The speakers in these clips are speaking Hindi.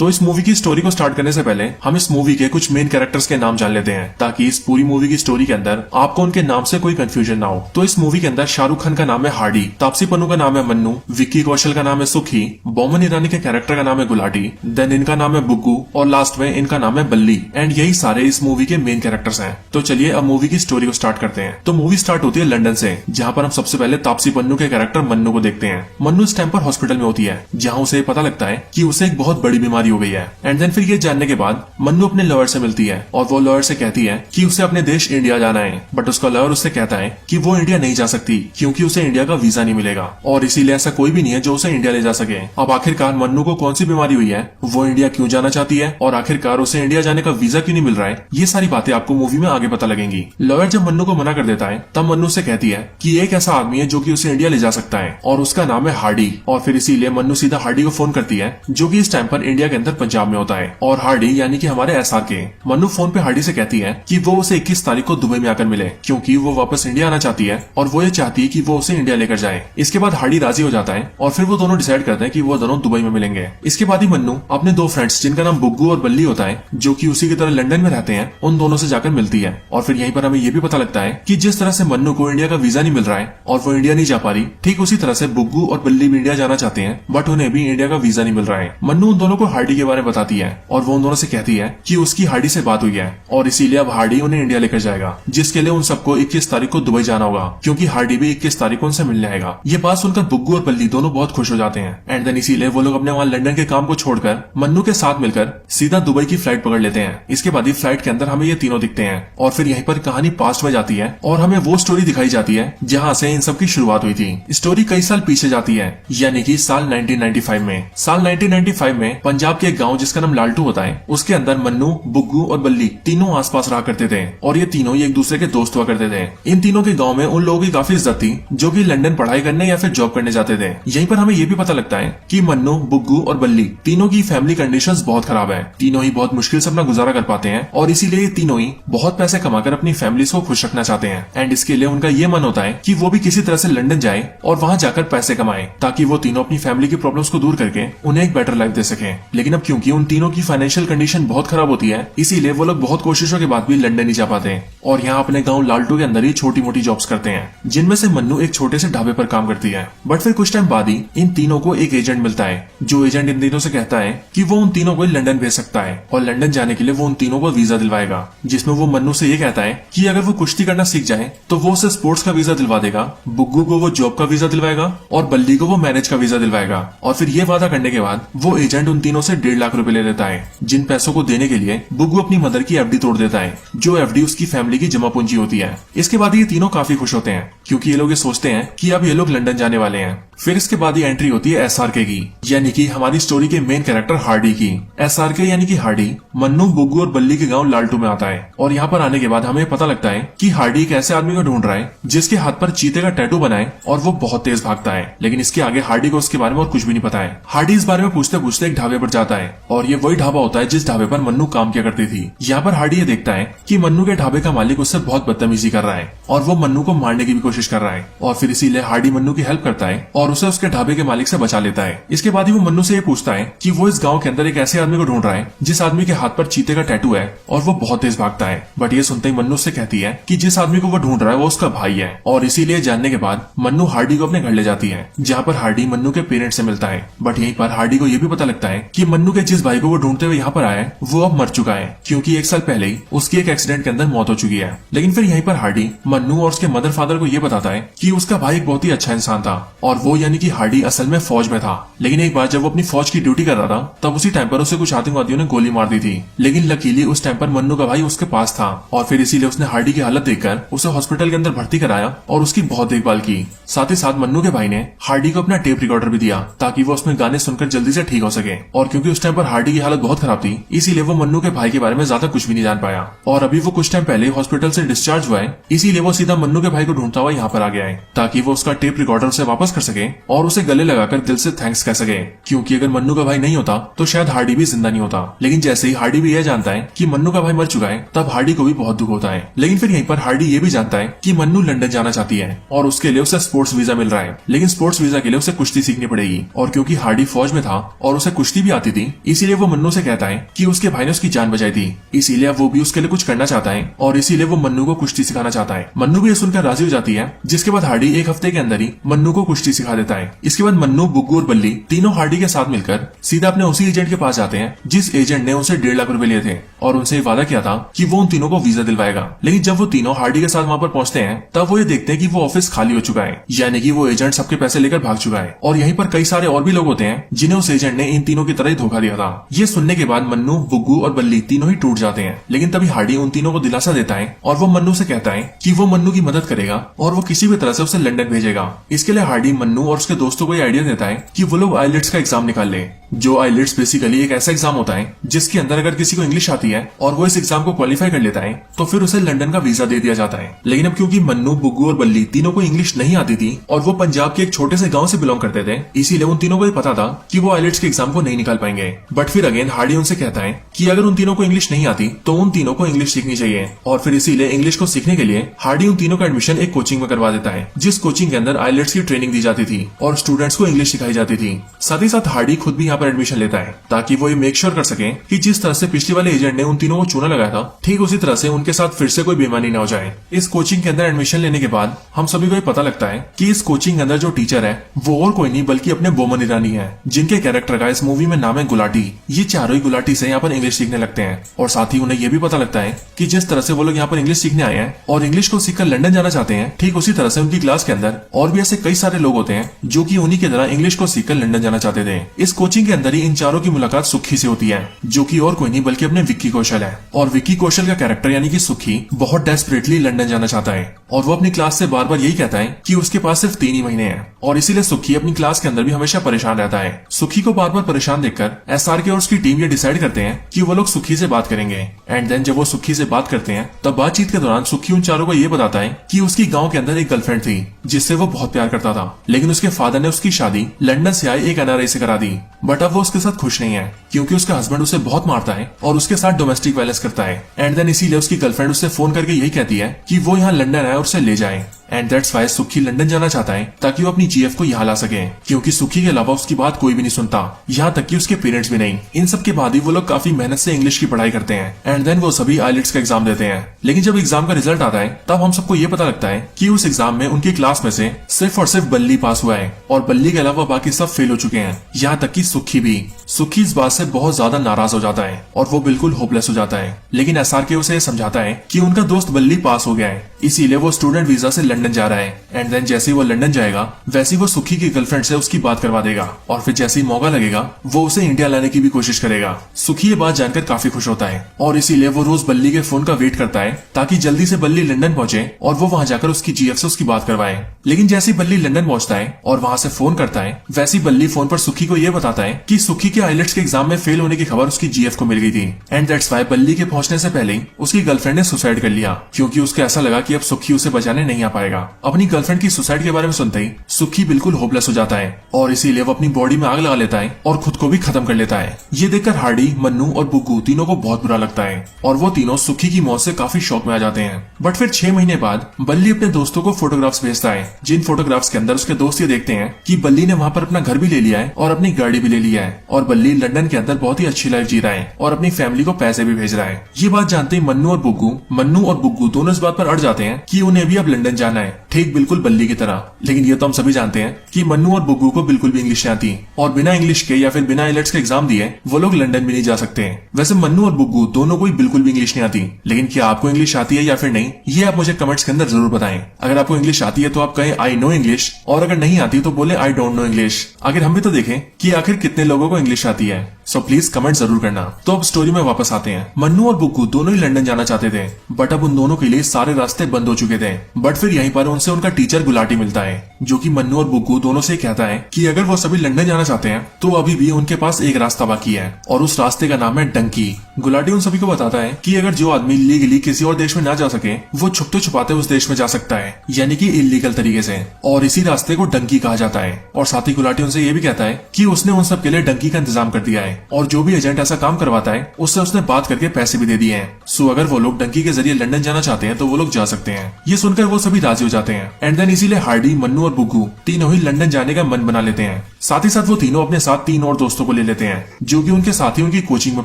तो इस मूवी की स्टोरी को स्टार्ट करने से पहले हम इस मूवी के कुछ मेन कैरेक्टर्स के नाम जान लेते हैं, ताकि इस पूरी मूवी की स्टोरी के अंदर आपको उनके नाम से कोई कंफ्यूजन ना हो। तो इस मूवी के अंदर शाहरुख खान का नाम है हार्डी, तापसी पन्नू का नाम है मन्नू, विक्की कौशल का नाम है सुखी, बोमन ईरानी के कैरेक्टर का नाम है गुलाटी, देन इनका नाम है बुग्गू और लास्ट में इनका नाम है बल्ली। एंड यही सारे इस मूवी के मेन कैरेक्टर्स हैं। तो चलिए अब मूवी की स्टोरी को स्टार्ट करते हैं। तो मूवी स्टार्ट होती है लंदन से, जहाँ पर हम सबसे पहले तापसी पन्नू के कैरेक्टर मन्नू को देखते हैं। मन्नू इस टाइम पर हॉस्पिटल में होती है, जहाँ उसे पता लगता है कि उसे एक बहुत बड़ी बीमारी हो गई है। एंड देन फिर ये जानने के बाद मन्नू अपने लॉयर से मिलती है और वो लॉयर से कहती है कि उसे अपने देश इंडिया जाना है, बट उसका लॉयर उससे कहता है कि वो इंडिया नहीं जा सकती क्योंकि उसे इंडिया का वीजा नहीं मिलेगा और इसीलिए ऐसा कोई भी नहीं है जो उसे इंडिया ले जा सके। अब आखिरकार मन्नू को कौन सी बीमारी हुई है, वो इंडिया क्यों जाना चाहती है और आखिरकार उसे इंडिया जाने का वीजा क्यों नहीं मिल रहा है, ये सारी बातें आपको मूवी में आगे पता लगेंगी। लॉयर जब मन्नू को मना कर देता है तब मन्नू से कहती है कि एक ऐसा आदमी है जो कि उसे इंडिया ले जा सकता है और उसका नाम है हार्डी। और फिर इसीलिए मन्नू सीधा हार्डी को फोन करती है, जो कि इस टाइम पर इंडिया के अंदर पंजाब में होता है। और हार्डी यानी कि हमारे एसआर के। मन्नू फोन पे हार्डी से कहती है कि वो उसे 21 तारीख को दुबई में आकर मिले, क्योंकि वो वापस इंडिया आना चाहती है और वो ये चाहती है कि वो उसे इंडिया लेकर जाए। इसके बाद हार्डी राजी हो जाता है और फिर वो दोनों डिसाइड करते हैं कि वो दोनों दुबई में मिलेंगे। इसके बाद ही मन्नू अपने दो फ्रेंड्स जिनका नाम बुग्गू और बल्ली होता है, जो कि उसी की तरह लंदन में रहते हैं, उन दोनों से जाकर मिलती है। और फिर यहीं पर हमें ये भी पता लगता है कि जिस तरह से मन्नू को इंडिया का वीजा नहीं मिल रहा है और वो इंडिया नहीं जा पा रही, ठीक उसी तरह से बुग्गू और बल्ली भी इंडिया जाना चाहते हैं, बट उन्हें भी इंडिया का वीजा नहीं मिल रहा है। मन्नू उन दोनों को हार्डी के बारे में बताती है और वो उन दोनों से कहती है कि उसकी हार्डी से बात हुई है और इसीलिए अब हार्डी उन्हें इंडिया लेकर जाएगा, जिसके लिए उन सबको 21 तारीख को दुबई जाना होगा, क्योंकि हार्डी भी 21 तारीख को उनसे मिलने आएगा। ये बात सुनकर बुग्गू और बल्ली दोनों बहुत खुश हो जाते हैं। एंड देन इसीलिए वो लोग अपने वहाँ लंदन के काम को छोड़कर मन्नू के साथ मिलकर सीधा दुबई की फ्लाइट पकड़ लेते हैं। इसके बाद ही फ्लाइट के अंदर हमें ये तीनों दिखते हैं और फिर यहीं पर कहानी पास्ट में जाती है और हमें वो स्टोरी दिखाई जाती है जहाँ से इन सब की शुरुआत हुई थी। स्टोरी कई साल पीछे जाती है, यानी कि साल 1995 में। साल 1995 में पंजाब के एक गांव जिसका नाम लालटू होता है, उसके अंदर मन्नू, बुग्गू और बल्ली तीनों आसपास रहा करते थे और ये तीनों एक दूसरे के दोस्त हुआ करते थे। इन तीनों के गांव में उन लोगों की काफी इज्जत थी जो कि लंदन पढ़ाई करने या फिर जॉब करने जाते थे। यहीं पर हमें ये भी पता लगता है कि मन्नू, बुग्गू और बल्ली तीनों की फैमिली कंडीशंस बहुत खराब है। तीनों ही बहुत मुश्किल से अपना गुजारा कर पाते हैं और इसीलिए ये तीनों ही बहुत पैसे कमाकर अपनी फैमिली को खुश रखना चाहते हैं। एंड इसके लिए उनका ये मन होता है कि वो भी किसी तरह से लंदन जाए और वहाँ जाकर पैसे कमाए, ताकि वो तीनों अपनी फैमिली की प्रॉब्लम्स को दूर करके उन्हें एक बेटर लाइफ दे सके। लेकिन अब क्योंकि उन तीनों की फाइनेंशियल कंडीशन बहुत खराब होती है, इसीलिए वो लोग बहुत कोशिशों के बाद भी लंदन नहीं जा पाते और यहाँ अपने गाँव लालटू के अंदर ही छोटी मोटी जॉब्स करते हैं, जिनमें से मन्नू एक छोटे से ढाबे पर काम करती है। बट फिर कुछ टाइम बाद ही इन तीनों को एक एजेंट मिलता है, जो एजेंट इन तीनों से कहता है कि वो उन तीनों को लंदन भेज सकता है और लंदन जाने के लिए वो उन तीनों को वीजा दिलवाएगा, जिसमें वो मन्नू से ये कहता है कि अगर वो कुश्ती करना सीख जाए तो वो उसे स्पोर्ट्स का वीजा दिलवा देगा, बुग्गू को वो जॉब का वीजा दिलवाएगा और बल्ली को वो मैरिज का वीजा दिलवाएगा। और फिर ये वादा करने के बाद वो एजेंट उन तीनों से 1.5 लाख रुपए ले लेता है, जिन पैसों को देने के लिए बुग्गू अपनी मदर की एफडी तोड़ देता है, जो एफडी उसकी फैमिली की जमा पूंजी होती है। इसके बाद ये तीनों काफी खुश होते हैं, क्योंकि ये लोग ये सोचते हैं कि अब ये लोग लंदन जाने वाले हैं। फिर इसके बाद ही एंट्री होती है एसआरके की, यानी कि हमारी स्टोरी के मेन कैरेक्टर हार्डी की। एसआरके यानी कि हार्डी मन्नू, बुग्गू और बल्ली के गांव लालटू में आता है और यहाँ पर आने के बाद हमें पता लगता है कि हार्डी एक ऐसे आदमी को ढूंढ रहा है जिसके हाथ पर चीते का टैटू बना है और वो बहुत तेज भागता है। लेकिन इसके आगे हार्डी को उसके बारे में और कुछ भी नहीं पता है। हार्डी इस बारे में पूछते पूछते एक ढाबे पर जाता है और ये वही ढाबा होता है जिस ढाबे पर मन्नू काम किया करती थी। यहाँ पर हार्डी ये देखता है कि मन्नू के ढाबे का मालिक उससे बहुत बदतमीजी कर रहा है और वो मन्नू को मारने की भी कोशिश कर रहा है और फिर इसीलिए हार्डी मन्नू की हेल्प करता है और उसे उसके ढाबे के मालिक से बचा लेता है। इसके बाद ही वो मन्नू से ये पूछता है कि वो इस गांव के अंदर एक ऐसे आदमी को ढूंढ रहा है जिस आदमी के हाथ पर चीते का टैटू है और वो बहुत तेज भागता है। बट ये सुनते ही मन्नू से कहती है कि जिस आदमी को वो ढूंढ रहा है वो उसका भाई है और इसीलिए जानने के बाद मन्नू हार्डी को अपने घर ले जाती है, जहाँ पर हार्डी मन्नू के पेरेंट्स से मिलता है। बट यहीं पर हार्डी को ये भी पता लगता है कि मन्नू के जिस भाई को वो ढूंढते हुए यहाँ पर आया है वो अब मर चुका है, क्योंकि 1 साल पहले ही उसकी एक एक्सीडेंट के अंदर मौत हो चुकी है। लेकिन फिर यहीं पर हार्डी मन्नू और उसके मदर फादर को ये बताता है कि उसका भाई एक बहुत ही अच्छा इंसान था और वो यानी कि हार्डी असल में फौज में था। लेकिन एक बार जब वो अपनी फौज की ड्यूटी कर रहा था तब उसी टाइम पर उसे कुछ आतंकवादियों ने गोली मार दी थी। लेकिन लकीली उस टाइम पर मन्नू का भाई उसके पास था और फिर इसीलिए उसने हार्डी की हालत देखकर उसे हॉस्पिटल के अंदर भर्ती कराया और उसकी बहुत देखभाल की। साथ ही साथ मन्नू के भाई ने हार्डी को अपना टेप रिकॉर्डर भी दिया ताकि वो उसमें गाने सुनकर जल्दी से ठीक हो सके। और क्योंकि उस टाइम पर हार्डी की हालत बहुत खराब थी, इसीलिए वो मन्नू के भाई के बारे में ज्यादा कुछ भी नहीं जान पाया और अभी वो कुछ टाइम पहले हॉस्पिटल से डिस्चार्ज हुआ है, इसीलिए वो सीधा मन्नू के भाई को ढूंढता हुआ यहाँ पर आ गया है ताकि वो उसका टेप रिकॉर्डर से वापस कर सके सके और उसे गले लगाकर दिल से थैंक्स कह सके, क्योंकि अगर मन्नू का भाई नहीं होता तो शायद हार्डी भी जिंदा नहीं होता। लेकिन जैसे ही हार्डी भी यह जानता है कि मन्नू का भाई मर चुका है, तब हार्डी को भी बहुत दुख होता है। लेकिन फिर यहीं पर हार्डी ये भी जानता है कि मन्नू लंदन जाना चाहती है और उसके लिए उसे स्पोर्ट्स वीजा मिल रहा है। लेकिन स्पोर्ट्स वीजा के लिए उसे कुश्ती सीखनी पड़ेगी, और क्योंकि हार्डी फौज में था और उसे कुश्ती भी आती थी, इसीलिए वो मन्नू से कहता है कि उसके भाई ने उसकी जान बचाई थी, इसीलिए वो भी उसके लिए कुछ करना चाहता है और इसीलिए वो मन्नू को कुश्ती सिखाना चाहता है। मन्नू भी ये सुनकर राजी हो जाती है, जिसके बाद हार्डी एक हफ्ते के अंदर ही मन्नू को कुश्ती सिखा देता है। इसके बाद मन्नू, बुग्गू और बल्ली तीनों हार्डी के साथ मिलकर सीधा अपने उसी एजेंट के पास जाते हैं जिस एजेंट ने उनसे 1.5 लाख रुपए लिए थे और उनसे वादा किया था कि वो उन तीनों को वीजा दिलवाएगा। लेकिन जब वो तीनों हार्डी के साथ वहां पर पहुंचते हैं, तब वो ये देखते हैं कि वो ऑफिस खाली हो चुका है, यानी कि वो एजेंट सबके पैसे लेकर भाग चुका है। और यहीं पर कई सारे और भी लोग होते हैं जिन्हें उस एजेंट ने इन तीनों की तरह ही धोखा दिया था। ये सुनने के बाद मन्नू, बुग्गू और बल्ली तीनों ही टूट जाते हैं। लेकिन तभी हार्डी उन तीनों को दिलासा देता है और वो मन्नू से कहता है कि वो मन्नू की मदद करेगा और वो किसी भी तरह से उसे लंदन भेजेगा। इसके लिए हार्डी मन्नू और उसके दोस्तों को ये आइडिया देता है कि वो लोग आइलेट्स का एग्जाम निकाल ले, जो आइलेट्स बेसिकली एक ऐसा एग्जाम होता है जिसके अंदर अगर किसी को इंग्लिश आती है और वो इस एग्जाम को क्वालिफाई कर लेता है तो फिर उसे लंदन का वीजा दे दिया जाता है। लेकिन अब क्योंकि मन्नू, बुग्गू और बल्ली तीनों को इंग्लिश नहीं आती थी और वो पंजाब के एक छोटे से गांव से बिलोंग करते थे, इसीलिए उन तीनों को ये पता था कि वो आइलेट्स के एग्जाम को नहीं निकाल पाएंगे। बट फिर अगेन हार्डी उनसे कहता है कि अगर उन तीनों को इंग्लिश नहीं आती तो उन तीनों को इंग्लिश सीखनी चाहिए, और फिर इसीलिए इंग्लिश को सीखने के लिए हार्डी उन तीनों का एडमिशन एक कोचिंग में करवा देता है, जिस कोचिंग के अंदर आइलेट्स की ट्रेनिंग दी जाती थी और स्टूडेंट्स को इंग्लिश सिखाई जाती थी। साथ ही साथ हार्डी खुद भी यहाँ पर एडमिशन लेता है ताकि वो ये मेक श्योर कर सके कि जिस तरह से पिछले वाले एजेंट ने उन तीनों को चूना लगाया था, ठीक उसी तरह से उनके साथ फिर से कोई बेईमानी न हो जाए। इस कोचिंग के अंदर एडमिशन लेने के बाद हम सभी को ये पता लगता है कि इस कोचिंग के अंदर जो टीचर है वो और कोई नहीं बल्कि अपने बोमन ईरानी है, जिनके कैरेक्टर का इस मूवी में नाम है गुलाटी। ये चारों ही गुलाटी से यहाँ पर इंग्लिश सीखने लगते हैं और साथ ही उन्हें यह भी पता लगता है कि जिस तरह से वो लोग यहाँ पर इंग्लिश सीखने आए हैं और इंग्लिश को सीखकर लंदन जाना चाहते हैं, ठीक उसी तरह से उनकी क्लास के अंदर और भी ऐसे कई सारे लोग होते हैं जो कि उन्हीं की तरह इंग्लिश को सीखकर लंदन जाना चाहते थे। इस कोचिंग के अंदर ही इन चारों की मुलाकात सुखी से होती है, जो कि और कोई नहीं बल्कि अपने विक्की कौशल है। और विक्की कौशल का कैरेक्टर यानी कि सुखी बहुत डेस्परेटली लंदन जाना चाहता है और वो अपनी क्लास से बार बार यही कहता है कि उसके पास सिर्फ 3 ही महीने हैं, और इसीलिए सुखी अपनी क्लास के अंदर भी हमेशा परेशान रहता है। सुखी को बार बार परेशान देखकर एसआरके और उसकी टीम ये डिसाइड करते हैं कि वो लोग सुखी से बात करेंगे। एंड देन जब वो सुखी से बात करते हैं तब बातचीत के दौरान सुखी उन चारों को ये बताता है कि उसकी गांव के अंदर एक गर्लफ्रेंड थी जिससे वो बहुत प्यार करता था, लेकिन उसके फादर ने उसकी शादी लंदन से आए एक एनआरआई से करा दी। बट अब वो उसके साथ खुश नहीं है क्योंकि उसका हस्बैंड उसे बहुत मारता है और उसके साथ डोमेस्टिक वायलेंस करता है। एंड देन इसीलिए उसकी गर्लफ्रेंड उससे फोन करके यही कहती है कि वो यहाँ लंदन आए और उसे ले जाए। एंड दैट्स वाई सुखी लंदन जाना चाहता है ताकि वो अपनी जीएफ को यहाँ ला सके, क्योंकि सुखी के अलावा उसकी बात कोई भी नहीं सुनता, यहाँ तक कि उसके पेरेंट्स भी नहीं। इन सब के बाद ही वो लोग काफी मेहनत से इंग्लिश की पढ़ाई करते हैं एंड देन वो सभी आइलेट्स का एग्जाम देते हैं। लेकिन जब एग्जाम का रिजल्ट आता है तब हम सबको ये पता लगता है कि उस एग्जाम में उनकी क्लास में से सिर्फ और सिर्फ बल्ली पास हुआ है और बल्ली के अलावा बाकी सब फेल हो चुके हैं, यहाँ तक कि सुखी भी। सुखी इस बात से बहुत ज्यादा नाराज हो जाता है और वो बिल्कुल होपलेस हो जाता है। लेकिन एसआरके उसे समझाता है कि उनका दोस्त बल्ली पास हो गया है, इसीलिए वो स्टूडेंट वीजा से लंदन जा रहा है। एंड देन जैसे ही वो लंदन जाएगा वैसे ही वो सुखी की गर्लफ्रेंड से उसकी बात करवा देगा और फिर जैसे ही मौका लगेगा वो उसे इंडिया लाने की भी कोशिश करेगा। सुखी ये बात जानकर काफी खुश होता है और इसीलिए वो रोज बल्ली के फोन का वेट करता है ताकि जल्दी से बल्ली लंदन पहुंचे और वो वहां जाकर उसकी जीएफ से उसकी बात करवाए। लेकिन जैसे ही बल्ली लंदन पहुंचता है और वहां से फोन करता है, वैसे ही बल्ली फोन पर सुखी को ये बताता है कि सुखी के आइलेट्स के एग्जाम में फेल होने की खबर उसकी जीएफ को मिल गई थी। एंड दैट्स वाई बल्ली के पहुंचने से पहले उसकी गर्लफ्रेंड ने सुसाइड कर लिया क्योंकि उसको ऐसा लगा कि अब सुखी उसे बचाने नहीं आ पाएगा। अपनी गर्लफ्रेंड की सुसाइड के बारे में सुनते ही सुखी बिल्कुल होपलेस हो जाता है और इसीलिए वो अपनी बॉडी में आग लगा लेता है और खुद को भी खत्म कर लेता है। ये देखकर हार्डी, मन्नू और बुग्गू तीनों को बहुत बुरा लगता है और वो तीनों सुखी की मौत से काफी शौक में आ जाते हैं। बट फिर 6 महीने बाद बल्ली अपने दोस्तों को फोटोग्राफ्स भेजता है, जिन फोटोग्राफ्स के अंदर उसके दोस्त ये देखते हैं कि बल्ली ने वहाँ पर अपना घर भी ले लिया है और अपनी गाड़ी भी ले लिया है और बल्ली लंदन के अंदर बहुत ही अच्छी लाइफ जी रहा है और अपनी फैमिली को पैसे भी भेज रहा है। ये बात जानते ही मन्नू और बुग्गू दोनों इस बात पर अड़ जाते हैं कि उन्हें भी अब लंदन जाना है, ठीक बिल्कुल बल्ली की तरह। लेकिन ये तो हम सभी जानते हैं कि मन्नू और बुग्गू को बिल्कुल भी इंग्लिश नहीं आती और बिना इंग्लिश के या फिर बिना आइलेट्स के एग्जाम दिए वो लोग लंदन भी नहीं जा सकते। वैसे मन्नू और बुग्गू दोनों को बिल्कुल भी इंग्लिश नहीं आती, लेकिन क्या आपको इंग्लिश आती है या फिर नहीं, ये आप मुझे कमेंट्स के अंदर जरूर बताएं। अगर आपको इंग्लिश आती है तो आप कहें आई नो इंग्लिश, और अगर नहीं आती तो बोले आई डोंट नो इंग्लिश। आखिर हम भी तो देखें कि आखिर कितने लोगों को इंग्लिश आती है। सो प्लीज कमेंट जरूर करना। तो अब स्टोरी में वापस आते हैं। मन्नू और बुग्गू दोनों ही लंदन जाना चाहते थे, बट अब उन दोनों के लिए सारे रास्ते बंद हो चुके थे। बट फिर यहीं पर उन उनसे उनका टीचर गुलाटी मिलता है, जो कि मन्नू और बुग्गू दोनों से कहता है कि अगर वो सभी लंदन जाना चाहते हैं तो अभी भी उनके पास एक रास्ता बाकी है और उस रास्ते का नाम है डंकी। गुलाटी उन सभी को बताता है कि अगर जो आदमी लीगली किसी और देश में ना जा सके वो छुपते छुपाते उस देश में जा सकता है, यानी कि इलीगल तरीके से, और इसी रास्ते को डंकी कहा जाता है। और साथ ही गुलाटी उनसे ये भी कहता है कि उसने उन सब के लिए डंकी का इंतजाम कर दिया है और जो भी एजेंट ऐसा काम करवाता है उससे उसने बात करके पैसे भी दे दिए हैं। सो अगर वो लोग डंकी के जरिए लंदन जाना चाहते हैं तो वो लोग जा सकते हैं। ये सुनकर वो सभी राजी हो जाते हैं एंड देन इसीलिए हार्डी, मन्नू और बुग्गू तीनों ही लंदन जाने का मन बना लेते हैं। साथ ही साथ वो तीनों अपने साथ 3 और दोस्तों को ले लेते हैं जो कि उनके साथ ही उनकी कोचिंग में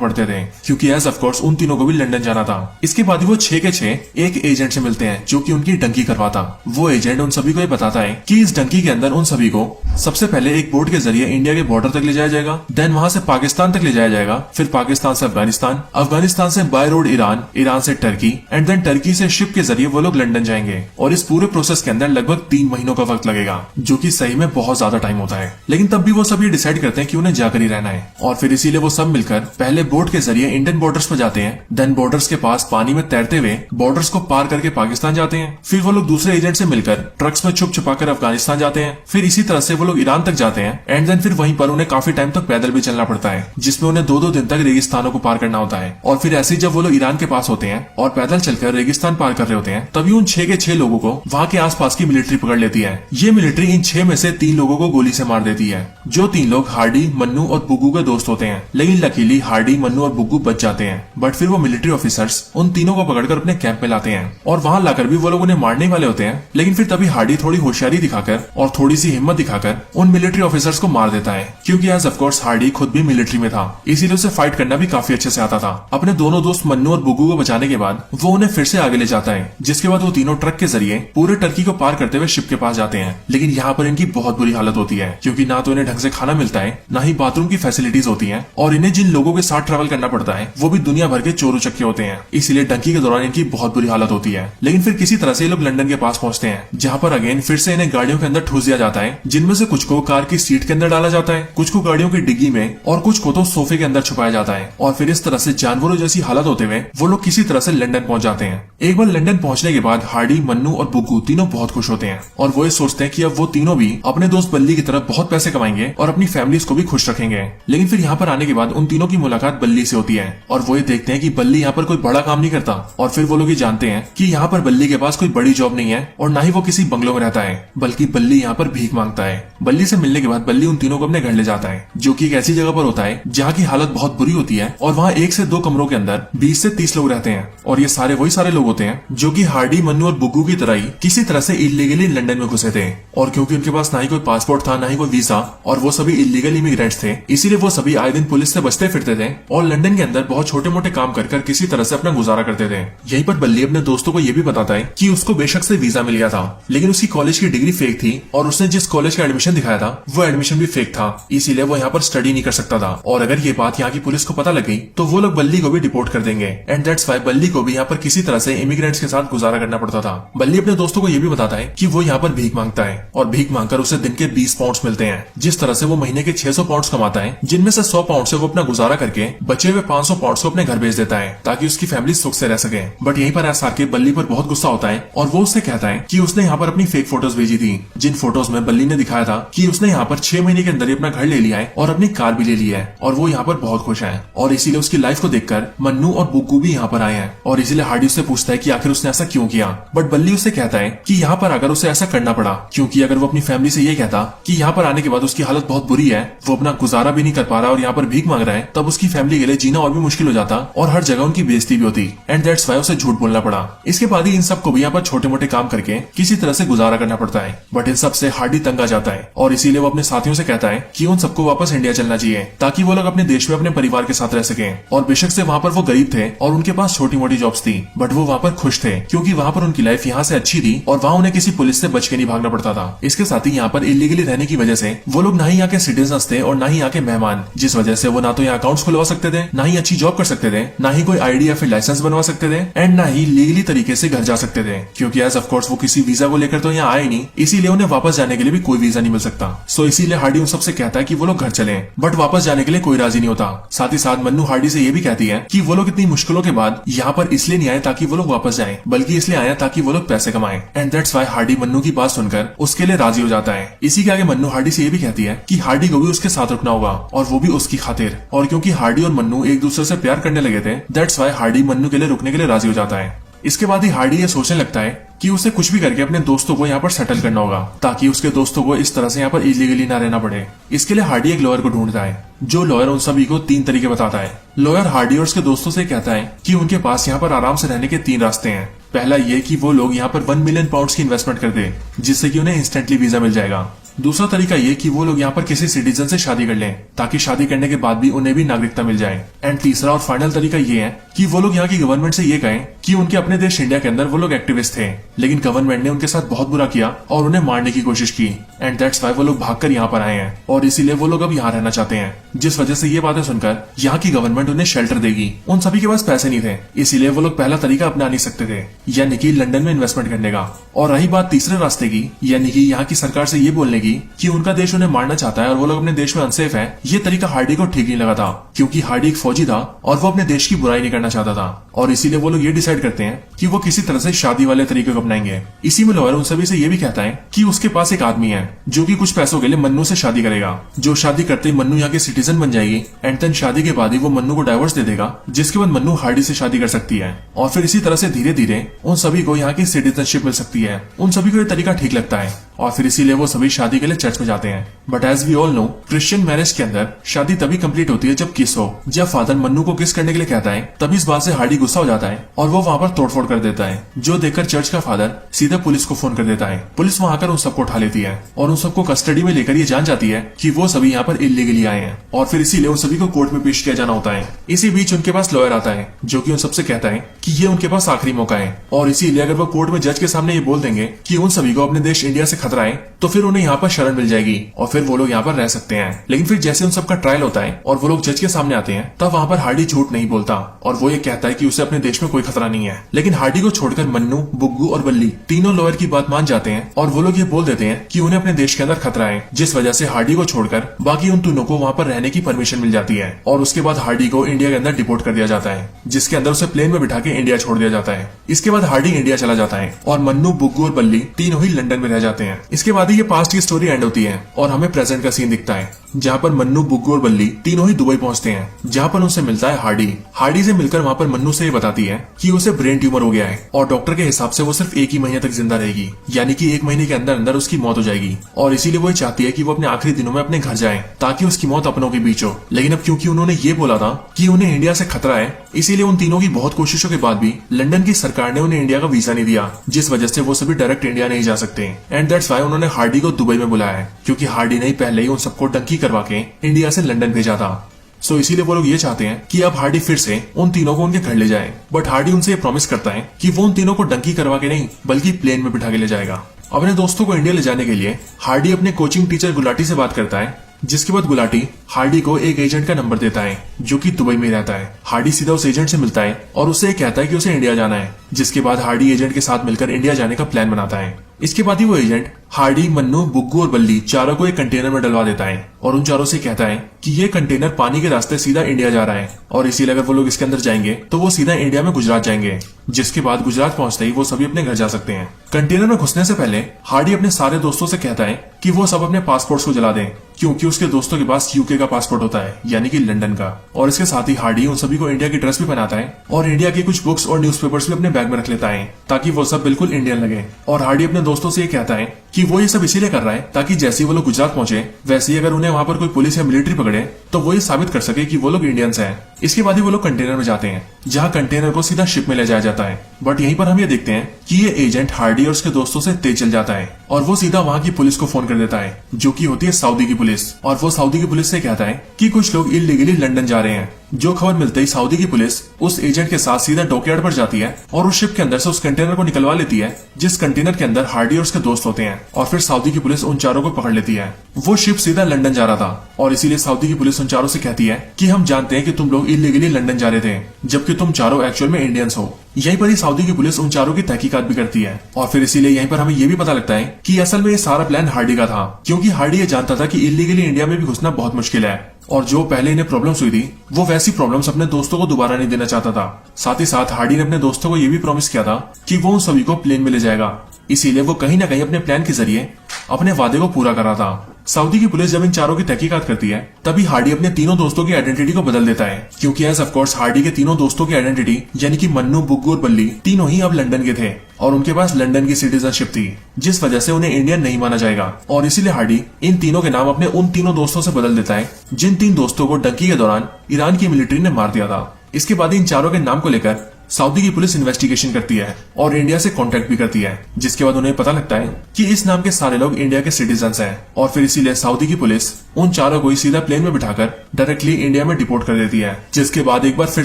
पढ़ते थे, क्योंकि एज ऑफ कोर्स उन तीनों को भी लंदन जाना था। इसके बाद वो 6 के 6 एक एजेंट से मिलते हैं जो कि उनकी डंकी करवाता। वो एजेंट उन सभी को ये बताता है कि इस डंकी के अंदर उन सभी को सबसे पहले एक बोट के जरिए इंडिया के बॉर्डर तक ले जाया जाएगा, देन वहां से पाकिस्तान तक ले जाया जाएगा, फिर पाकिस्तान से अफगानिस्तान, अफगानिस्तान से बाय रोड ईरान, ईरान से टर्की एंड देन टर्की से शिप के जरिए वो लोग लंदन जाएंगे। और इस पूरे प्रोसेस के अंदर लगभग 3 महीनों का वक्त लगेगा, जो कि सही में बहुत ज्यादा टाइम होता है। लेकिन तब भी वो सभी डिसाइड करते हैं कि उन्हें जाकर ही रहना है और फिर इसीलिए वो सब मिलकर पहले बोट के जरिए इंडियन बॉर्डर्स पर जाते हैं, देन बॉर्डर्स के पास पानी में तैरते हुए बॉर्डर्स को पार करके पाकिस्तान जाते हैं। फिर वो लोग दूसरे एजेंट से मिलकर ट्रक्स में छुप छुपाकर अफगानिस्तान जाते हैं। फिर इसी तरह से वो लोग ईरान तक जाते हैं एंड देन फिर वहीं पर उन्हें काफी टाइम तक पैदल भी चलना पड़ता है, जिसमें उन्हें 2-2 दिन तक रेगिस्तानों को पार करना होता है। और फिर ऐसे जब वो लोग ईरान के पास होते हैं और पैदल चलकर रेगिस्तान पार कर रहे होते हैं, तभी उन 6 के 6 लोगों को वहाँ के आसपास की मिलिट्री पकड़ लेती है। ये मिलिट्री इन 6 में से 3 लोगों को गोली से मार देती है, जो 3 लोग हार्डी, मन्नू और बुग्गू के दोस्त होते हैं। लेकिन लकीली हार्डी, मन्नू और बुग्गू बच जाते हैं, बट फिर वो मिलिट्री ऑफिसर्स उन तीनों को पकड़कर अपने कैंप में लाते हैं और वहाँ लाकर भी वो लोग उन्हें मारने वाले होते हैं। लेकिन फिर तभी हार्डी थोड़ी होशियारी दिखाकर और थोड़ी सी हिम्मत दिखाकर उन मिलिट्री ऑफिसर्स को मार देता है, क्योंकि एज ऑफ कोर्स हार्डी खुद भी मिलिट्री में था, इसीलिए उसे फाइट करना भी काफी अच्छे से आता था। अपने दोनों दोस्त मन्नू और बुग्गू को बचाने के बाद वो उन्हें फिर से आगे ले जाता है, जिसके बाद वो तीनों ट्रक के जरिए पूरे टर्की को पार करते हुए शिप के पास जाते हैं। लेकिन यहाँ पर इनकी बहुत बुरी हालत होती है, क्योंकि ना तो इन्हें ढंग से खाना मिलता है, ना ही बाथरूम की फैसिलिटीज होती है, और इन्हें जिन लोगों के साथ ट्रैवल करना पड़ता है वो भी दुनिया भर के चोर उचक्के होते हैं। इसीलिए डंकी के दौरान इनकी बहुत बुरी हालत होती है। लेकिन फिर किसी तरह से ये लोग लंदन के पास पहुंचते हैं, जहाँ पर अगेन फिर से इन्हें गाड़ियों के अंदर ठूस दिया जाता है, जिनमें से कुछ को कार की सीट के अंदर डाला जाता है, कुछ को गाड़ियों की डिग्गी में और कुछ को तो सोफे के अंदर छुपाया जाता है। और फिर इस तरह से जानवरों जैसी हालत होते हुए वो लोग किसी तरह से लंदन पहुंच जाते हैं। एक बार लंदन पहुंचने के बाद हार्डी, मन्नू और बुग्गू तीनों बहुत खुश होते हैं और वो ये सोचते हैं कि अब वो तीनों भी अपने दोस्त बल्ली की तरफ बहुत पैसे कमाएंगे और अपनी फैमिलीज को भी खुश रखेंगे। लेकिन फिर यहाँ पर आने के बाद उन तीनों की मुलाकात बल्ली से होती है और वो ये देखते हैं कि बल्ली यहाँ पर कोई बड़ा काम नहीं करता। और फिर वो लोग ये जानते हैं कि यहाँ पर बल्ली के पास कोई बड़ी जॉब नहीं है और ना ही वो किसी बंगलों में रहता है, बल्कि बल्ली यहाँ पर भीख मांगता है। बल्ली से मिलने के बाद बल्ली उन तीनों को अपने घर ले जाता है, जो कि एक ऐसी जगह पर होता है जहाँ की हालत बहुत बुरी होती है और वहाँ 1 से 2 कमरों के अंदर 20 से 30 लोग रहते हैं। और ये सारे वही सारे लोग होते हैं जो कि हार्डी, मन्नू और बुग्गू की तरह ही किसी तरह से इलीगली लंदन में घुसे थे। और क्योंकि उनके पास ना ही कोई पासपोर्ट था, ना ही कोई वीजा, और वो सभी इलीगल इमिग्रेंट्स थे, इसीलिए वो सभी आए दिन पुलिस से बचते फिरते थे और लंदन के अंदर बहुत छोटे मोटे काम कर किसी तरह से अपना गुजारा करते थे। यहीं पर बल्ली अपने दोस्तों को ये भी बताता है कि उसको बेशक से वीजा मिल गया था, लेकिन उसकी कॉलेज की डिग्री फेक थी और उसने जिस कॉलेज का एडमिशन दिखाया था वो एडमिशन भी फेक था, इसीलिए वो यहाँ पर स्टडी नहीं कर सकता था। और अगर ये बात यहाँ की पुलिस को पता लग गई तो वो लोग बल्ली को भी डिपोर्ट कर देंगे। एंड दैट्स व्हाई बल्ली को भी यहाँ पर किसी तरह से इमिग्रेंट्स के साथ गुजारा करना पड़ता था। बल्ली अपने दोस्तों को ये भी बताता है कि वो यहाँ पर भीख मांगता है और भीख मांगकर उसे दिन के 20 पाउंड्स मिलते हैं। जिस तरह से वो महीने के 600 पाउंड्स कमाता है, जिनमें से 100 पाउंड से वो अपना गुजारा करके बचे हुए 500 पाउंड्स को अपने घर भेज देता है ताकि उसकी फैमिली सुख से रह सके। बट यहीं पर एहसास के बल्ली पर बहुत गुस्सा होता है और वो उससे कहता है कि उसने यहाँ पर अपनी फेक फोटोज भेजी थी, जिन फोटोज में बल्ली ने दिखाया था कि उसने यहाँ पर 6 महीने के अंदर ही अपना घर ले लिया है और अपनी कार भी ले ली है और वो यहाँ पर बहुत खुश है। और इसीलिए उसकी लाइफ को देखकर मन्नू और बुग्गू भी यहाँ पर आए हैं और इसीलिए हार्डी उससे पूछता है कि आखिर उसने ऐसा क्यों किया। बट बल्ली उससे कहता है कि यहाँ पर अगर उसे ऐसा करना पड़ा क्योंकि अगर वो अपनी फैमिली से ये कहता कि यहाँ पर आने के बाद उसकी हालत बहुत बुरी है, वो अपना गुजारा भी नहीं कर पा रहा और यहाँ पर भीख मांग रहा है, तब उसकी फैमिली के लिए जीना और भी मुश्किल हो जाता और हर जगह उनकी बेइज्जती भी होती। एंड दैट्स व्हाई उसे झूठ बोलना पड़ा। इसके बाद ही इन सबको भी यहाँ पर छोटे मोटे काम करके किसी तरह से गुजारा करना पड़ता है। बट इन सब से हार्डी तंग आ जाता है और इसीलिए वो अपने साथियों से कहता है कि उन सबको वापस इंडिया चलना चाहिए ताकि वो लोग अपने देश में अपने परिवार के साथ रह सके। और बेशक से वहाँ पर वो गरीब थे और उनके पास छोटी मोटी जॉब्स थी, बट वो वहाँ पर खुश थे क्योंकि वहाँ पर उनकी लाइफ यहाँ से अच्छी थी और वहाँ उन्हें किसी पुलिस से बच के नहीं भागना पड़ता था। इसके साथ ही यहाँ पर इलीगली रहने की वजह से वो लोग ना ही यहाँ के सिटीजन थे और ना ही यहाँ के मेहमान, जिस वजह से वो ना तो यहाँ अकाउंट्स खुलवा सकते थे, ना ही अच्छी जॉब कर सकते थे, ना ही कोई आईडी या फिर लाइसेंस बनवा सकते थे, एंड ना ही लीगली तरीके से घर जा सकते थे क्योंकि एज ऑफ कोर्स वो किसी वीजा को लेकर तो यहाँ आए नहीं, इसीलिए उन्हें वापस जाने के लिए भी कोई वीजा नहीं मिल सकता। सो इसीलिए हार्डी उन सबसे कहता है कि वो लोग घर चलें, बट वापस जाने के लिए कोई राजी नहीं होता। साथ ही साथ मन्नू हार्डी से ये भी कहती है कि वो लोग इतनी मुश्किलों के बाद यहाँ पर इसलिए नहीं आए ताकि वो लोग वापस जाएं, बल्कि इसलिए आए ताकि वो लोग पैसे कमाएं। And and that's why Hardy Mannu की बात सुनकर उसके लिए राजी हो जाता है। इसी के आगे मन्नू हार्डी से ये भी कहती है कि हार्डी को भी उसके साथ रुकना होगा और वो भी उसकी खातिर। और क्योंकि हार्डी और मन्नू एक दूसरे से प्यार करने लगे थे, दैट्स व्हाई हार्डी मन्नू के लिए रुकने के लिए राजी हो जाता है। इसके बाद ही हार्डी ये सोचने लगता है कि उसे कुछ भी करके अपने दोस्तों को यहाँ पर सेटल करना होगा ताकि उसके दोस्तों को इस तरह से यहाँ पर इलीगली ना रहना पड़े। इसके लिए हार्डी एक लॉयर को ढूंढता है, जो लॉयर उन सभी को 3 तरीके बताता है। लॉयर हार्डी और उसके दोस्तों से कहता है कि उनके पास यहाँ पर आराम से रहने के 3 रास्ते हैं। पहला ये कि वो लोग यहाँ पर 1 मिलियन पाउंड्स की इन्वेस्टमेंट कर दे, जिससे कि उन्हें इंस्टेंटली वीजा मिल जाएगा। दूसरा तरीका ये कि वो लोग यहाँ पर किसी सिटीजन से शादी कर लें ताकि शादी करने के बाद भी उन्हें भी नागरिकता मिल जाए। एंड तीसरा और फाइनल तरीका ये है कि वो लोग यहाँ की गवर्नमेंट से ये कहें कि उनके अपने देश इंडिया के अंदर वो लोग एक्टिविस्ट थे, लेकिन गवर्नमेंट ने उनके साथ बहुत बुरा किया और उन्हें मारने की कोशिश की। एंड दैट्स व्हाई वो लोग भागकर यहाँ पर आए हैं और इसीलिए वो लोग अब यहाँ रहना चाहते हैं। जिस वजह से ये बातें सुनकर यहाँ की गवर्नमेंट उन्हें शेल्टर देगी। उन सभी के पास पैसे नहीं थे, इसीलिए वो लोग पहला तरीका अपना नहीं सकते थे, यानी कि लंदन में इन्वेस्टमेंट करने का। और रही बात तीसरे रास्ते की, यानी कि यहाँ की सरकार से ये बोलने की कि उनका देश उन्हें मारना चाहता है और वो लोग अपने देश में अनसेफ है, ये तरीका हार्डी को ठीक नहीं लगा था, क्योंकि हार्डी एक फौजी था और वो अपने देश की बुराई नहीं करना चाहता था। और इसीलिए वो लोग ये डिसाइड करते हैं कि वो किसी तरह से शादी वाले तरीके को अपनाएंगे। इसी में लॉयर उन सभी से ये भी कहता है कि उसके पास एक आदमी है जो कि कुछ पैसों के लिए मन्नू से शादी करेगा, जो शादी करते ही मन्नू यहाँ की सिटीजन बन जाएगी। एंड देन शादी के बाद ही वो मन्नू को डाइवोर्स दे देगा, जिसके बाद मन्नू हार्डी से शादी कर सकती है और फिर इसी तरह से धीरे धीरे उन सभी को यहाँ की सिटीजनशिप मिल सकती है। उन सभी को ये तरीका ठीक लगता है और फिर इसीलिए वो सभी शादी के लिए चर्च में जाते हैं। But as we all know, Christian marriage के अंदर शादी तभी कंप्लीट होती है जब किस हो। जब फादर मन्नू को किस करने के लिए कहता है, तभी इस बात से हार्डी गुस्सा हो जाता है और वो वहाँ पर तोड़फोड़ कर देता है, जो देखकर चर्च का फादर सीधा पुलिस को फोन कर देता है। पुलिस वहाँ आकर उन सबको उठा लेती है और उन सबको कस्टडी में लेकर ये जान जाती है कि वो सभी यहाँ पर इलीगली आए हैं और फिर इसीलिए उन सभी को कोर्ट में पेश किया जाना होता है। इसी बीच उनके पास लॉयर आता है, जो कि उन सबसे कहता है कि ये उनके पास आखिरी मौका है और इसीलिए अगर वो कोर्ट में जज के सामने ये बोल देंगे कि उन सभी को अपने देश इंडिया से खतरा है, तो फिर उन्हें यहाँ पर शरण मिल जाएगी और फिर वो लोग यहाँ पर रह सकते हैं। लेकिन फिर जैसे उन सबका ट्रायल होता है और वो लोग जज के सामने आते हैं, तब वहाँ पर हार्डी झूठ नहीं बोलता और वो ये कहता है कि उसे अपने देश में कोई खतरा नहीं है। लेकिन हार्डी को छोड़कर मन्नू, बुग्गू और बल्ली तीनों लॉयर की बात मान जाते हैं और वो लोग ये बोल देते हैं कि उन्हें अपने देश के अंदर खतरा है, जिस वजह से हार्डी को छोड़कर बाकी उन तीनों को वहाँ पर रहने की परमिशन मिल जाती है। और उसके बाद हार्डी को इंडिया के अंदर डिपोर्ट कर दिया जाता है, जिसके अंदर उसे प्लेन में बिठा के इंडिया छोड़ दिया जाता है। इसके बाद हार्डी इंडिया चला जाता है और मन्नू, बुग्गू और बल्ली तीनों ही लंदन में रह जाते हैं। इसके बाद ये पास्ट की स्टोरी एंड होती है और हमें प्रेजेंट का सीन दिखता है, जहाँ पर मन्नू, बुग्गू और बल्ली तीनों ही दुबई पहुंचते हैं, जहाँ पर उनसे मिलता है हार्डी। हार्डी से मिलकर वहाँ पर मन्नू से ये बताती है कि उसे ब्रेन ट्यूमर हो गया है और डॉक्टर के हिसाब से वो सिर्फ 1 ही महीने तक जिंदा रहेगी, यानी कि 1 महीने के अंदर अंदर उसकी मौत हो जाएगी। और इसीलिए वो चाहती है कि वो अपने आखिरी दिनों में अपने घर जाए ताकि उसकी मौत अपनों के बीच हो। लेकिन अब क्योंकि उन्होंने ये बोला था कि उन्हें इंडिया से खतरा है, इसीलिए उन तीनों की बहुत कोशिशों के बाद भी लंदन की सरकार ने उन्हें इंडिया का वीजा नहीं दिया, जिस वजह से वो सभी डायरेक्ट इंडिया नहीं जा सकते। एंड दैट्स व्हाई उन्होंने हार्डी को दुबई में बुलाया है, क्योंकि हार्डी ने पहले ही उन सबको डंकी करवा के इंडिया से लंदन भेजा था। सो इसीलिए वो लोग ये चाहते हैं कि अब हार्डी फिर से उन तीनों को उनके घर ले जाए। बट हार्डी उनसे ये प्रॉमिस करता है कि वो उन तीनों को डंकी करवा के नहीं, बल्कि प्लेन में बिठा के ले जाएगा। अपने दोस्तों को इंडिया ले जाने के लिए हार्डी अपने कोचिंग टीचर गुलाटी से बात करता है, जिसके बाद गुलाटी हार्डी को एक एजेंट का नंबर देता है जो कि दुबई में रहता है। हार्डी सीधा उस एजेंट से मिलता है और उससे कहता है कि उसे इंडिया जाना है, जिसके बाद हार्डी एजेंट के साथ मिलकर इंडिया जाने का प्लान बनाता है। इसके बाद ही वो एजेंट हार्डी, मन्नू, बुग्गू और बल्ली चारों को एक कंटेनर में डलवा देता है और उन चारों से कहता है कि ये कंटेनर पानी के रास्ते सीधा इंडिया जा रहा है और इसीलिए अगर वो लोग इसके अंदर जाएंगे तो वो सीधा इंडिया में गुजरात जाएंगे, जिसके बाद गुजरात पहुंचते ही वो सभी अपने घर जा सकते हैं। कंटेनर में घुसने से पहले हार्डी अपने सारे दोस्तों से कहता है कि वो सब अपने पासपोर्ट्स को जला दें, क्योंकि उसके दोस्तों के पास यूके का पासपोर्ट होता है, यानी कि लंदन का। और इसके साथ ही हार्डी उन सभी को इंडिया की ड्रेस भी पहनाता है और इंडिया की कुछ बुक्स और न्यूज़पेपर्स भी अपने बैग में रख लेता है, ताकि वो सब बिल्कुल इंडियन लगे। और हार्डी अपने दोस्तों से ये कहता है कि वो ये सब इसीलिए कर रहा है ताकि जैसे ही वो लोग गुजरात पहुंचे, वैसे ही अगर उन्हें वहां पर कोई पुलिस या मिलिट्री पकड़े तो वो ये साबित कर सके कि वो लोग इंडियंस हैं। इसके बाद ही वो लोग कंटेनर में जाते हैं, जहाँ कंटेनर को सीधा शिप में ले जाया जाता है। बट यहीं पर हम ये देखते हैं कि ये एजेंट हार्डी और उसके दोस्तों से तेज चल जाता है और वो सीधा वहाँ की पुलिस को फोन कर देता है, जो कि होती है सऊदी की पुलिस। और वो सऊदी की पुलिस से कहता है कि कुछ लोग इलीगली लंदन जा रहे हैं। जो खबर मिलते ही सऊदी की पुलिस उस एजेंट के साथ सीधा डॉकयार्ड पर जाती है और उस शिप के अंदर से उस कंटेनर को निकलवा लेती है, जिस कंटेनर के अंदर हार्डी और उसके दोस्त होते हैं। और फिर सऊदी की पुलिस उन चारों को पकड़ लेती है। वो शिप सीधा लंदन जा रहा था और इसीलिए सऊदी की पुलिस उन चारों से कहती है कि हम जानते हैं कि तुम लोग इलीगली लंदन जा रहे थे, जबकि तुम चारों एक्चुअल में इंडियंस हो। यहीं पर ही सऊदी की पुलिस उन चारों की तहकीकात भी करती है और फिर इसीलिए यहीं पर हमें ये भी पता लगता है कि असल में ये सारा प्लान हार्डी का था, क्योंकि हार्डी ये जानता था कि इलीगली इंडिया में भी घुसना बहुत मुश्किल है और जो पहले इन्हें प्रॉब्लम्स हुई थी वो वैसी प्रॉब्लम्स अपने दोस्तों को दोबारा नहीं देना चाहता था। साथ ही साथ हार्डी ने अपने दोस्तों को ये भी प्रॉमिस किया था कि वो उन सभी को प्लेन में ले जाएगा। इसीलिए वो कहीं ना कहीं अपने प्लान के जरिए अपने वादे को पूरा करा था। सऊदी की पुलिस जब इन चारों की तहकीकात करती है तभी हार्डी अपने तीनों दोस्तों की आइडेंटिटी को बदल देता है, क्योंकि एज ऑफ कोर्स हार्डी के तीनों दोस्तों की आइडेंटिटी यानी कि मन्नू, बुग्गू और बल्ली तीनों ही अब लंदन के थे और उनके पास लंदन की सिटीजनशिप थी, जिस वजह से उन्हें इंडियन नहीं माना जाएगा। और इसीलिए हार्डी इन तीनों के नाम अपने उन तीनों दोस्तों से बदल देता है जिन 3 दोस्तों को डंकी के दौरान ईरान की मिलिट्री ने मार दिया था। इसके बाद इन चारों के नाम को लेकर सऊदी की पुलिस इन्वेस्टिगेशन करती है और इंडिया से कांटेक्ट भी करती है, जिसके बाद उन्हें पता लगता है कि इस नाम के सारे लोग इंडिया के सिटीजन्स हैं। और फिर इसीलिए सऊदी की पुलिस उन चारों को ही सीधा प्लेन में बिठाकर डायरेक्टली इंडिया में डिपोर्ट कर देती है। जिसके बाद एक बार फिर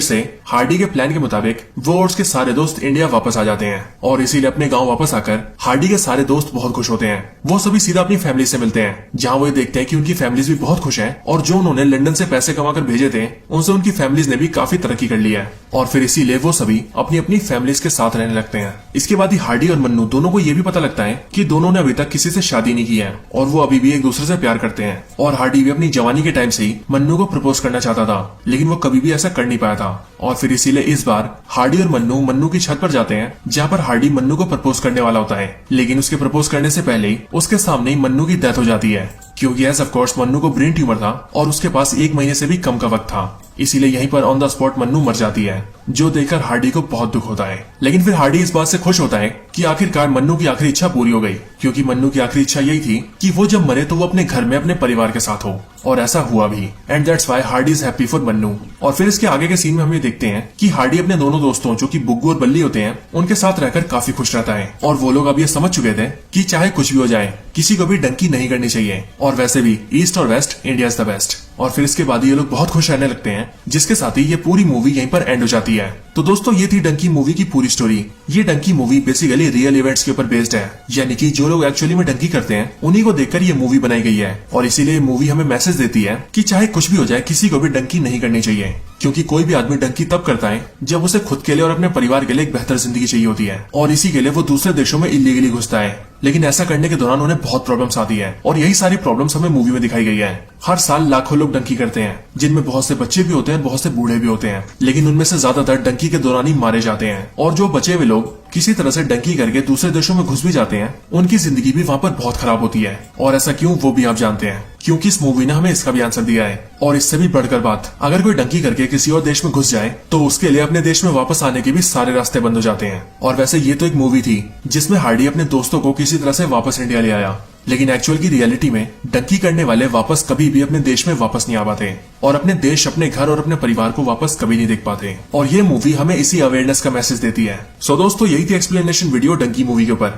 से हार्डी के प्लान के मुताबिक वो और उसके सारे दोस्त इंडिया वापस आ जाते हैं और इसीलिए अपने गाँव वापस आकर हार्डी के सारे दोस्त बहुत खुश होते हैं। वो सभी सीधा अपनी फैमिली से मिलते हैं, जहाँ वो देखते हैं कि उनकी फैमिलीज भी बहुत खुश है और जो उन्होंने लंदन से पैसे कमाकर भेजे थे उनसे उनकी फैमिलीज ने भी काफी तरक्की कर ली है। और फिर इसीलिए वो सभी अपनी अपनी फैमिलीज के साथ रहने लगते हैं। इसके बाद ही हार्डी और मन्नू दोनों को ये भी पता लगता है कि दोनों ने अभी तक किसी से शादी नहीं की है और वो अभी भी एक दूसरे से प्यार करते हैं। और हार्डी भी अपनी जवानी के टाइम से ही मन्नू को प्रपोज करना चाहता था, लेकिन वो कभी भी ऐसा कर नहीं पाया था। और फिर इसीलिए इस बार हार्डी और मन्नू की छत पर जाते हैं, जहाँ पर हार्डी मन्नू को प्रपोज करने वाला होता है, लेकिन उसके प्रपोज करने से पहले ही उसके सामने ही मन्नू की डेथ हो जाती है, क्योंकि एज ऑफ कोर्स मन्नू को ब्रेन ट्यूमर था और उसके पास 1 महीने से भी कम का वक्त था। इसीलिए यहीं पर ऑन द स्पॉट मन्नू मर जाती है, जो देखकर हार्डी को बहुत दुख होता है। लेकिन फिर हार्डी इस बात से खुश होता है कि आखिरकार मन्नू की आखिरी इच्छा पूरी हो गई, क्योंकि मन्नू की आखिरी इच्छा यही थी कि वो जब मरे तो वो अपने घर में अपने परिवार के साथ हो, और ऐसा हुआ भी। And that's why Hardy is happy for Mannu. और फिर इसके आगे के सीन में हम ये देखते हैं कि हार्डी अपने दोनों दोस्तों जो कि बुग्गू और बल्ली होते हैं उनके साथ रहकर काफी खुश रहता है, और वो लोग अब ये समझ चुके थे कि चाहे कुछ भी हो जाए किसी को भी डंकी नहीं करनी चाहिए, और वैसे भी ईस्ट और waste India is the best. और फिर इसके बाद ये लोग बहुत खुश रहने लगते हैं, जिसके साथ ही ये पूरी मूवी यहीं पर एंड हो जाती है। तो दोस्तों ये थी डंकी मूवी की पूरी स्टोरी। ये Dunki movie basically real events के ऊपर बेस्ड है, यानी कि जो लोग एक्चुअली में डंकी करते हैं उन्हीं को देखकर ये मूवी बनाई गई है। और इसीलिए मूवी हमें मैसेज देती है कि चाहे कुछ भी हो जाए किसी को भी डंकी नहीं करनी चाहिए, क्योंकि कोई भी आदमी डंकी तब करता है जब उसे खुद के लिए और अपने परिवार के लिए एक बेहतर जिंदगी चाहिए होती है, और इसी के लिए वो दूसरे देशों में इलीगली घुसता है। लेकिन ऐसा करने के दौरान उन्हें बहुत प्रॉब्लम्स आती है, और यही सारी प्रॉब्लम्स हमें मूवी में दिखाई गई है। हर साल लाखों लोग डंकी करते हैं, जिनमें बहुत से बच्चे भी होते हैं, बहुत से बूढ़े भी होते हैं, लेकिन उनमें से ज्यादातर डंकी के दौरान ही मारे जाते हैं। और जो बचे हुए लोग किसी तरह से डंकी करके दूसरे देशों में घुस भी जाते हैं, उनकी जिंदगी भी वहाँ पर बहुत खराब होती है। और ऐसा क्यों, वो भी आप जानते हैं, क्योंकि इस मूवी ने हमें इसका भी आंसर दिया है। और इससे भी बढ़कर बात, अगर कोई डंकी करके किसी और देश में घुस जाए तो उसके लिए अपने देश में वापस आने के भी सारे रास्ते बंद हो जाते हैं। और वैसे ये तो एक मूवी थी जिसमें हार्डी अपने दोस्तों को किसी तरह से वापस इंडिया ले आया, लेकिन एक्चुअल की रियलिटी में डंकी करने वाले वापस कभी भी अपने देश में वापस नहीं आ पाते, और अपने देश, अपने घर और अपने परिवार को वापस कभी नहीं देख पाते। और ये मूवी हमें इसी अवेयरनेस का मैसेज देती है। सो दोस्तों यही थी एक्सप्लेनेशन वीडियो डंकी मूवी के ऊपर।